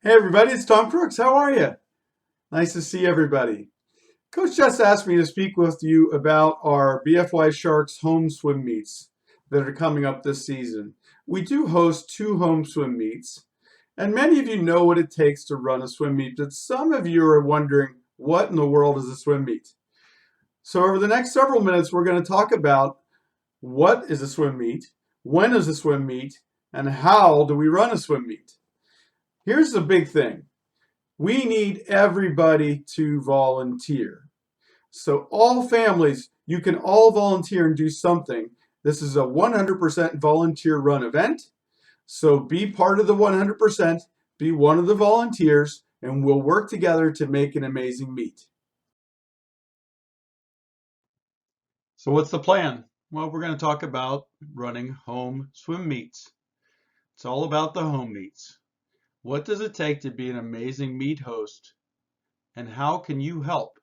Hey everybody, it's Tom Crooks. How are you? Nice to see everybody. Coach just asked me to speak with you about our BFY Sharks home swim meets that are coming up this season. We do host 2 home swim meets, and many of you know what it takes to run a swim meet, but some of you are wondering, what in the world is a swim meet? So over the next several minutes, we're going to talk about what is a swim meet, when is a swim meet, and how do we run a swim meet. Here's the big thing. We need everybody to volunteer. So all families, you can all volunteer and do something. This is a 100% volunteer run event. So be part of the 100%, be one of the volunteers, and we'll work together to make an amazing meet. So what's the plan? Well, we're going to talk about running home swim meets. It's all about the home meets. What does it take to be an amazing meet host? And how can you help?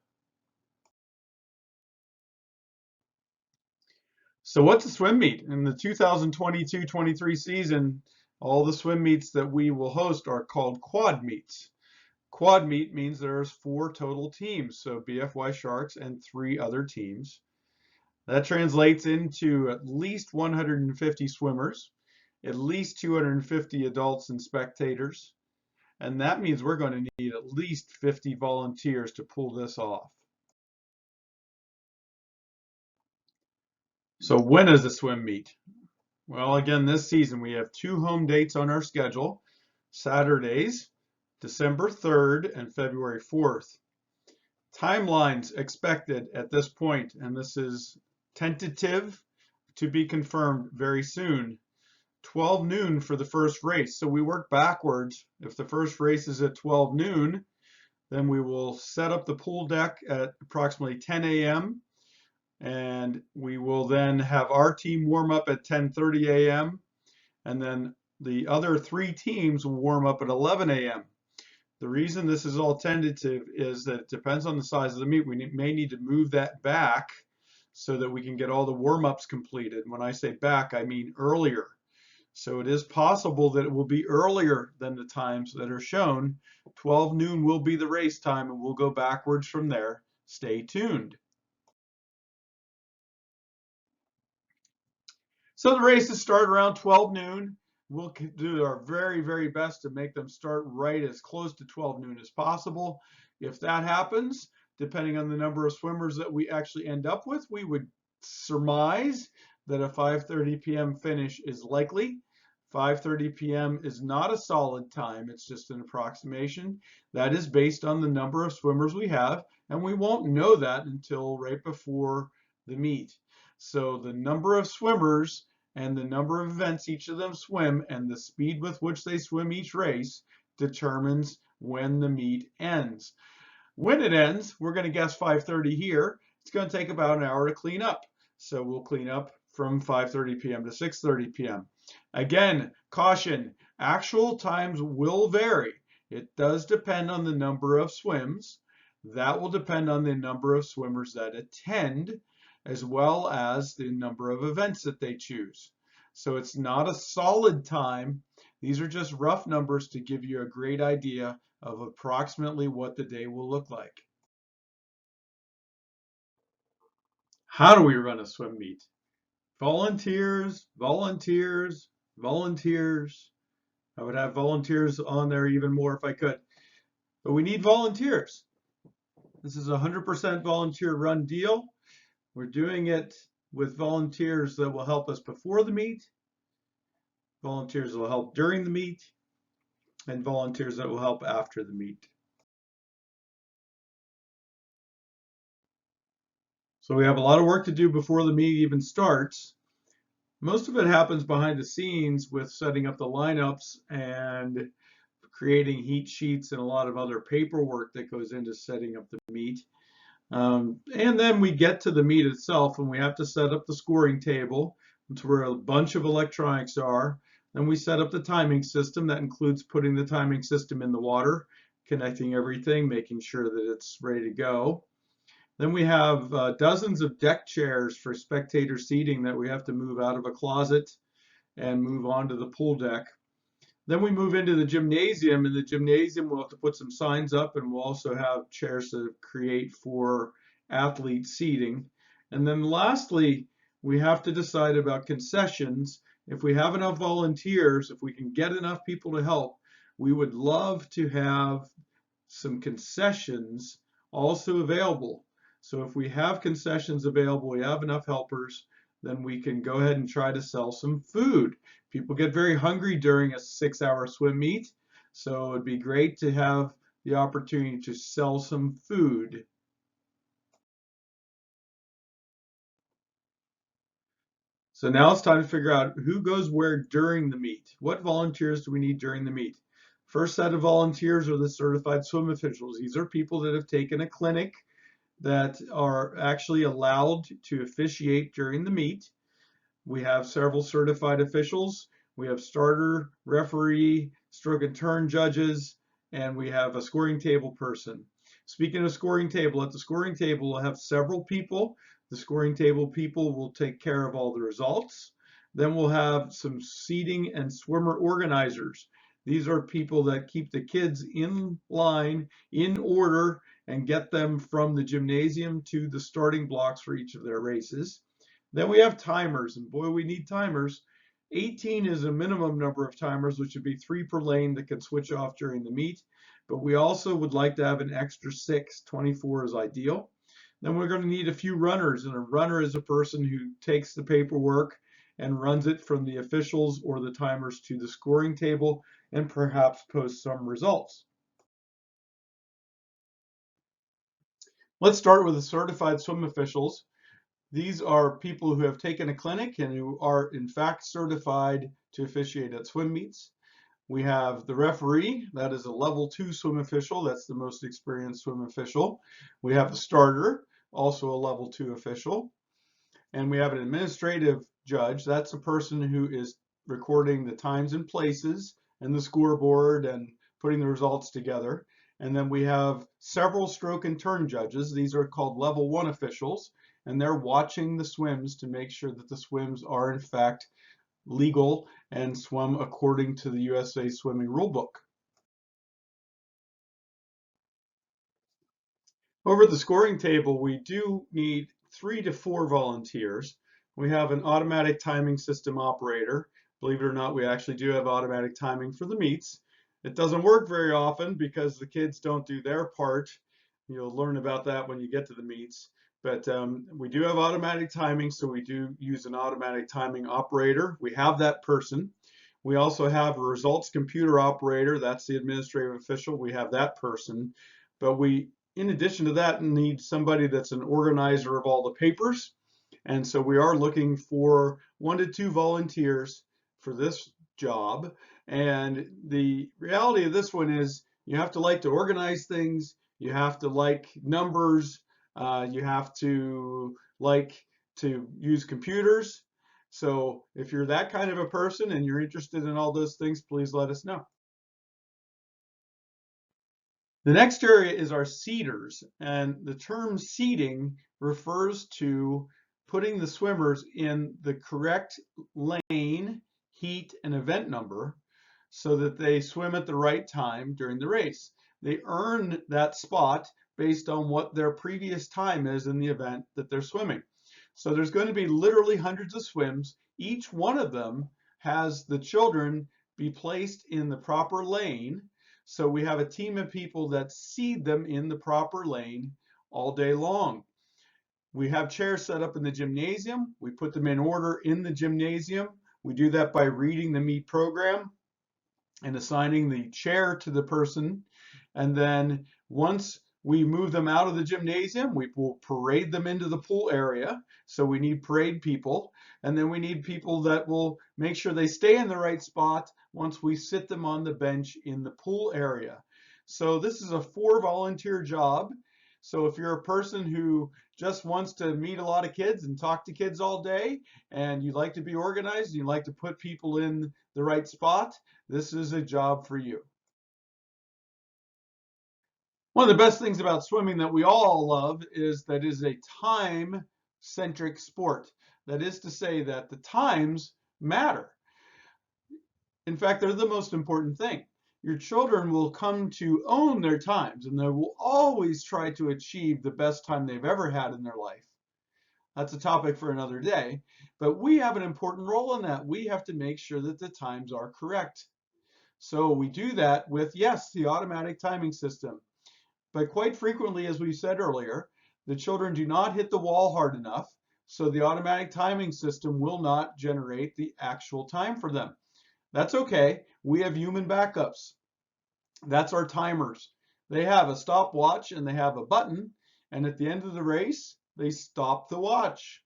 So what's a swim meet? In the 2022-23 season, all the swim meets that we will host are called quad meets. Quad meet means there's 4 total teams, so BFY Sharks and 3 other teams. That translates into at least 150 swimmers, at least 250 adults and spectators, and that means we're going to need at least 50 volunteers to pull this off. So when is the swim meet? Well, again, this season we have 2 home dates on our schedule, Saturdays, December 3rd and February 4th. Timelines expected at this point, and this is tentative to be confirmed very soon. 12 noon for the first race. So we work backwards. If the first race is at 12 noon, then we will set up the pool deck at approximately 10 a.m. and we will then have our team warm up at 10:30 a.m. and then the other 3 teams will warm up at 11 a.m. The reason this is all tentative is that it depends on the size of the meet. We may need to move that back so that we can get all the warm-ups completed. When I say back, I mean earlier. So it is possible that it will be earlier than the times that are shown. 12 noon will be the race time, and we'll go backwards from there. Stay tuned. So the races start around 12 noon. We'll do our very, very best to make them start right as close to 12 noon as possible. If that happens, depending on the number of swimmers that we actually end up with, we would surmise that a 5:30 p.m. finish is likely. 5:30 p.m. is not a solid time, it's just an approximation. That is based on the number of swimmers we have, and we won't know that until right before the meet. So the number of swimmers and the number of events each of them swim and the speed with which they swim each race determines when the meet ends. When it ends, we're going to guess 5:30 here. It's going to take about an hour to clean up. So we'll clean up from 5:30 p.m. to 6:30 p.m. Again, caution, actual times will vary. It does depend on the number of swims. That will depend on the number of swimmers that attend, as well as the number of events that they choose. So it's not a solid time. These are just rough numbers to give you a great idea of approximately what the day will look like. How do we run a swim meet? Volunteers, volunteers, volunteers. I would have volunteers on there even more if I could. But we need volunteers. This is a 100% volunteer run deal. We're doing it with volunteers that will help us before the meet, volunteers that will help during the meet, and volunteers that will help after the meet. So we have a lot of work to do before the meet even starts. Most of it happens behind the scenes with setting up the lineups and creating heat sheets and a lot of other paperwork that goes into setting up the meet. And then we get to the meet itself and we have to set up the scoring table. That's where a bunch of electronics are. Then we set up the timing system. That includes putting the timing system in the water, connecting everything, making sure that it's ready to go. Then we have dozens of deck chairs for spectator seating that we have to move out of a closet and move onto the pool deck. Then we move into the gymnasium. In the gymnasium, we'll have to put some signs up, and we'll also have chairs to create for athlete seating. And then lastly, we have to decide about concessions. If we have enough volunteers, if we can get enough people to help, we would love to have some concessions also available. So if we have concessions available, we have enough helpers, then we can go ahead and try to sell some food. People get very hungry during a 6-hour swim meet, so it'd be great to have the opportunity to sell some food. So now it's time to figure out who goes where during the meet. What volunteers do we need during the meet? First set of volunteers are the certified swim officials. These are people that have taken a clinic that are actually allowed to officiate during the meet. We have several certified officials. We have starter, referee, stroke and turn judges, and we have a scoring table person. Speaking of scoring table, at the scoring table, we'll have several people. The scoring table people will take care of all the results. Then we'll have some seating and swimmer organizers. These are people that keep the kids in line, in order, and get them from the gymnasium to the starting blocks for each of their races. Then we have timers, and boy, we need timers. 18 is a minimum number of timers, which would be 3 per lane that can switch off during the meet. But we also would like to have an extra 6. 24 is ideal. Then we're going to need a few runners, and a runner is a person who takes the paperwork and runs it from the officials or the timers to the scoring table and perhaps posts some results. Let's start with the certified swim officials. These are people who have taken a clinic and who are in fact certified to officiate at swim meets. We have the referee, that is a level 2 swim official, that's the most experienced swim official. We have a starter, also a level 2 official. And we have an administrative judge, that's a person who is recording the times and places and the scoreboard and putting the results together. And then we have several stroke and turn judges. These are called level 1 officials, and they're watching the swims to make sure that the swims are in fact legal and swum according to the USA Swimming Rulebook. Over at the scoring table, we do need 3 to 4 volunteers. We have an automatic timing system operator. Believe it or not, we actually do have automatic timing for the meets. It doesn't work very often because the kids don't do their part. You'll learn about that when you get to the meets. But we do have automatic timing, so we do use an automatic timing operator. We have that person. We also have a results computer operator. That's the administrative official. We have that person. But we, in addition to that, need somebody that's an organizer of all the papers. And so we are looking for 1 to 2 volunteers for this job. And the reality of this one is you have to like to organize things. You have to like numbers. You have to like to use computers. So if you're that kind of a person and you're interested in all those things, please let us know. The next area is our seaters, and the term seating refers to putting the swimmers in the correct lane, heat, and event number so that they swim at the right time during the race. They earn that spot based on what their previous time is in the event that they're swimming. So there's going to be literally hundreds of swims. Each one of them has the children be placed in the proper lane. So we have a team of people that seed them in the proper lane all day long. We have chairs set up in the gymnasium. We put them in order in the gymnasium. We do that by reading the meet program and assigning the chair to the person. And then once we move them out of the gymnasium, we will parade them into the pool area. So we need parade people. And then we need people that will make sure they stay in the right spot once we sit them on the bench in the pool area. So this is a 4 volunteer job. So if you're a person who just wants to meet a lot of kids and talk to kids all day, and you like to be organized, and you like to put people in the right spot, this is a job for you. One of the best things about swimming that we all love is that it is a time-centric sport. That is to say that the times matter. In fact, they're the most important thing. Your children will come to own their times and they will always try to achieve the best time they've ever had in their life. That's a topic for another day, but we have an important role in that. We have to make sure that the times are correct. So we do that with, yes, the automatic timing system. But quite frequently, as we said earlier, the children do not hit the wall hard enough, so the automatic timing system will not generate the actual time for them. That's okay. We have human backups. That's our timers. They have a stopwatch and they have a button, and at the end of the race, they stop the watch.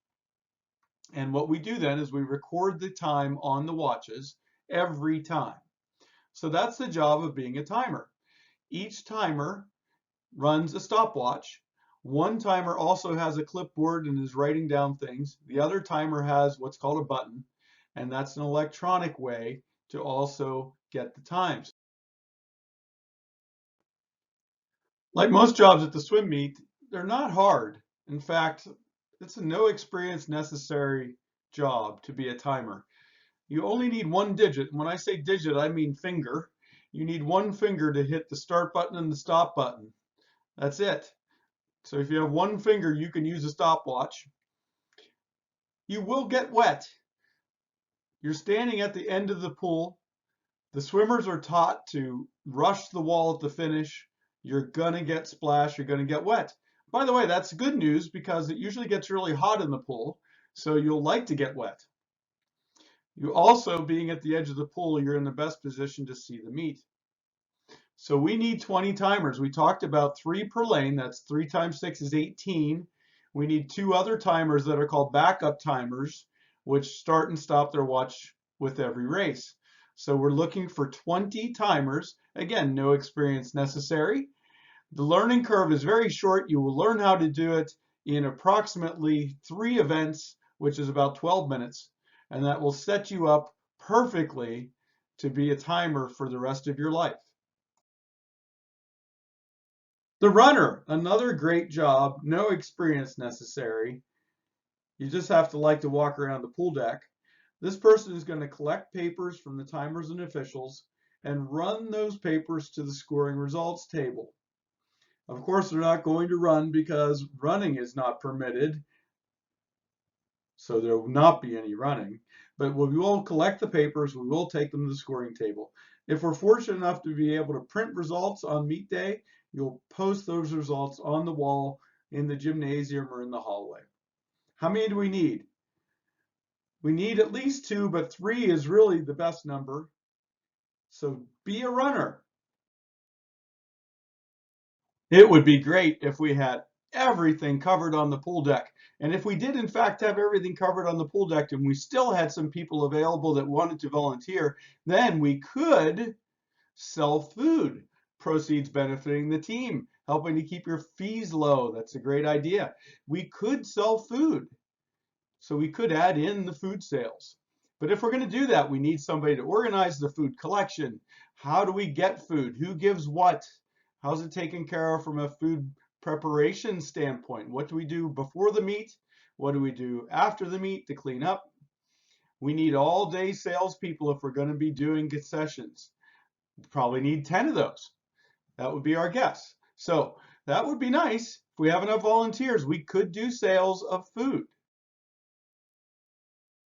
And what we do then is we record the time on the watches every time. So that's the job of being a timer. Each timer runs a stopwatch. One timer also has a clipboard and is writing down things. The other timer has what's called a button, and that's an electronic way to also get the times. Like most jobs at the swim meet, they're not hard. In fact, it's a no experience necessary job to be a timer. You only need one digit. When I say digit, I mean finger. You need one finger to hit the start button and the stop button. That's it. So if you have one finger, you can use a stopwatch. You will get wet. You're standing at the end of the pool. The swimmers are taught to rush the wall at the finish. You're gonna get splashed, you're gonna get wet. By the way, that's good news because it usually gets really hot in the pool, so you'll like to get wet. You also, being at the edge of the pool, you're in the best position to see the meet. So we need 20 timers. We talked about 3 per lane. That's 3 times 6 is 18. We need 2 other timers that are called backup timers, which start and stop their watch with every race. So we're looking for 20 timers. Again, no experience necessary. The learning curve is very short. You will learn how to do it in approximately 3 events, which is about 12 minutes. And that will set you up perfectly to be a timer for the rest of your life. The runner, another great job, no experience necessary. You just have to like to walk around the pool deck. This person is going to collect papers from the timers and officials and run those papers to the scoring results table. Of course, they're not going to run because running is not permitted, so there will not be any running. But we will collect the papers, we will take them to the scoring table. If we're fortunate enough to be able to print results on meet day, you'll post those results on the wall in the gymnasium or in the hallway. How many do we need? We need at least 2, but 3 is really the best number. So be a runner. It would be great if we had everything covered on the pool deck. And if we did in fact have everything covered on the pool deck and we still had some people available that wanted to volunteer, then we could sell food, proceeds benefiting the team, helping to keep your fees low. That's a great idea. We could sell food. So we could add in the food sales. But if we're going to do that, we need somebody to organize the food collection. How do we get food? Who gives what? How's it taken care of from a food preparation standpoint? What do we do before the meet? What do we do after the meet to clean up? We need all day salespeople if we're going to be doing concessions. We probably need 10 of those. That would be our guess. So that would be nice. If we have enough volunteers, we could do sales of food.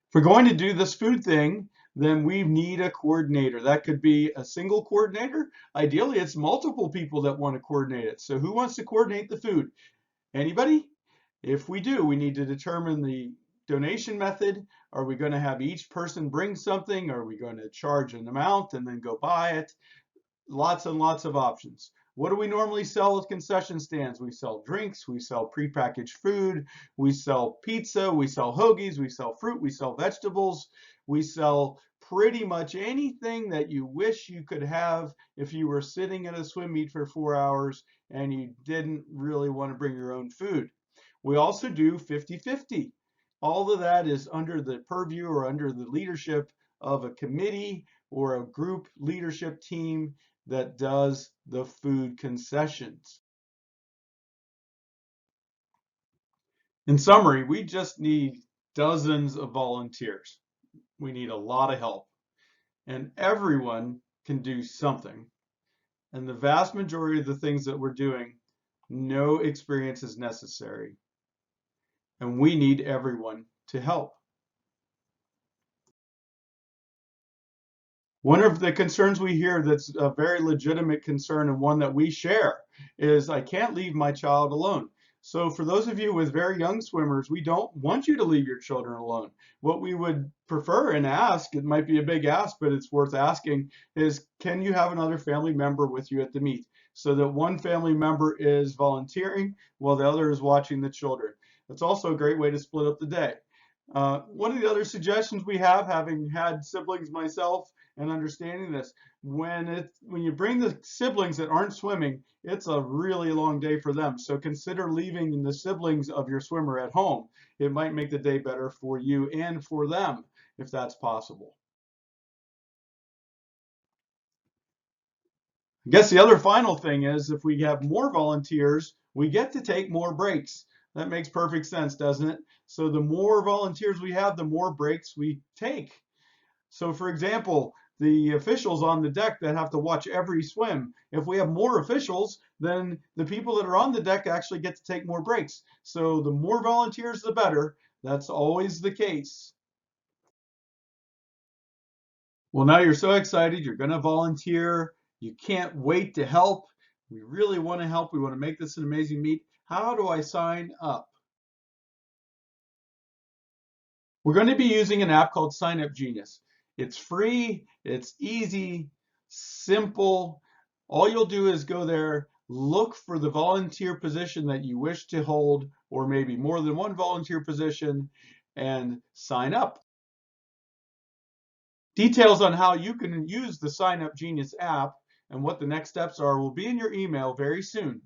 If we're going to do this food thing, then we need a coordinator. That could be a single coordinator. Ideally, it's multiple people that want to coordinate it. So who wants to coordinate the food? Anybody? If we do, we need to determine the donation method. Are we going to have each person bring something? Are we going to charge an amount and then go buy it? Lots and lots of options. What do we normally sell at concession stands? We sell drinks, we sell prepackaged food, we sell pizza, we sell hoagies, we sell fruit, we sell vegetables, we sell pretty much anything that you wish you could have if you were sitting at a swim meet for 4 hours and you didn't really want to bring your own food. We also do 50-50. All of that is under the purview or under the leadership of a committee or a group leadership team that does the food concessions. In summary, we just need dozens of volunteers. We need a lot of help. and everyone can do something. And the vast majority of the things that we're doing, no experience is necessary. And we need everyone to help. One of the concerns we hear that's a very legitimate concern and one that we share is I can't leave my child alone. So for those of you with very young swimmers, we don't want you to leave your children alone. What we would prefer and ask, it might be a big ask, but it's worth asking, is can you have another family member with you at the meet so that one family member is volunteering while the other is watching the children. It's also a great way to split up the day. One of the other suggestions we have, having had siblings myself, and understanding this, when you bring the siblings that aren't swimming, it's a really long day for them. So consider leaving the siblings of your swimmer at home. It might make the day better for you and for them if that's possible. I guess the other final thing is if we have more volunteers, we get to take more breaks. That makes perfect sense, doesn't it? So the more volunteers we have, the more breaks we take. So for example, the officials on the deck that have to watch every swim, if we have more officials, then the people that are on the deck actually get to take more breaks. So the more volunteers, the better. That's always the case. Well, now you're so excited, you're going to volunteer. You can't wait to help. We really want to help. We want to make this an amazing meet. How do I sign up? We're going to be using an app called Sign Up Genius. It's free, it's easy, simple. All you'll do is go there, look for the volunteer position that you wish to hold, or maybe more than one volunteer position, and sign up. Details on how you can use the Sign Up Genius app and what the next steps are will be in your email very soon.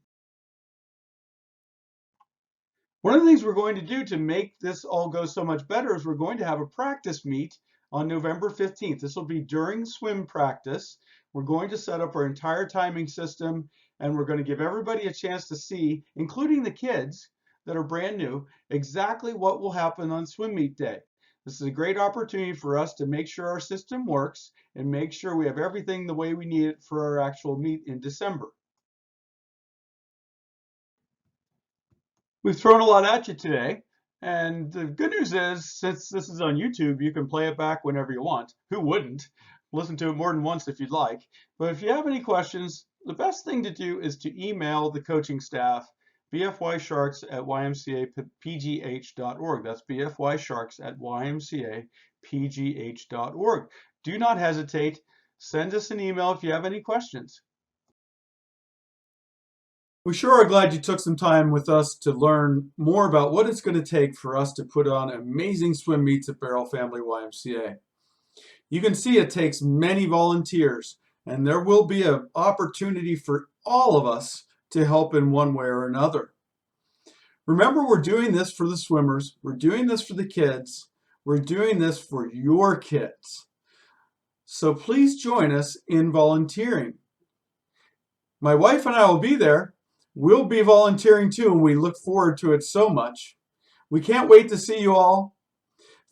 One of the things we're going to do to make this all go so much better is we're going to have a practice meet on November 15th. This will be during swim practice. We're going to set up our entire timing system, and we're going to give everybody a chance to see, including the kids that are brand new, exactly what will happen on swim meet day. This is a great opportunity for us to make sure our system works and make sure we have everything the way we need it for our actual meet in December. We've thrown a lot at you today, and the good news is, since this is on YouTube, you can play it back whenever you want. Who wouldn't? Listen to it more than once if you'd like. But if you have any questions, the best thing to do is to email the coaching staff, bfysharks@ymcapgh.org. That's bfysharks@ymcapgh.org. Do not hesitate. Send us an email if you have any questions. We sure are glad you took some time with us to learn more about what it's going to take for us to put on amazing swim meets at Barrel Family YMCA. You can see it takes many volunteers, and there will be an opportunity for all of us to help in one way or another. Remember, we're doing this for the swimmers, we're doing this for the kids, we're doing this for your kids. So please join us in volunteering. My wife and I will be there. We'll be volunteering too, and we look forward to it so much. We can't wait to see you all.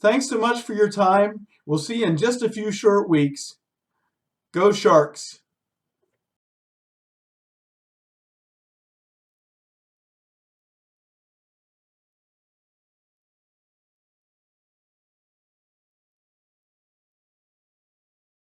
Thanks so much for your time. We'll see you in just a few short weeks. Go Sharks!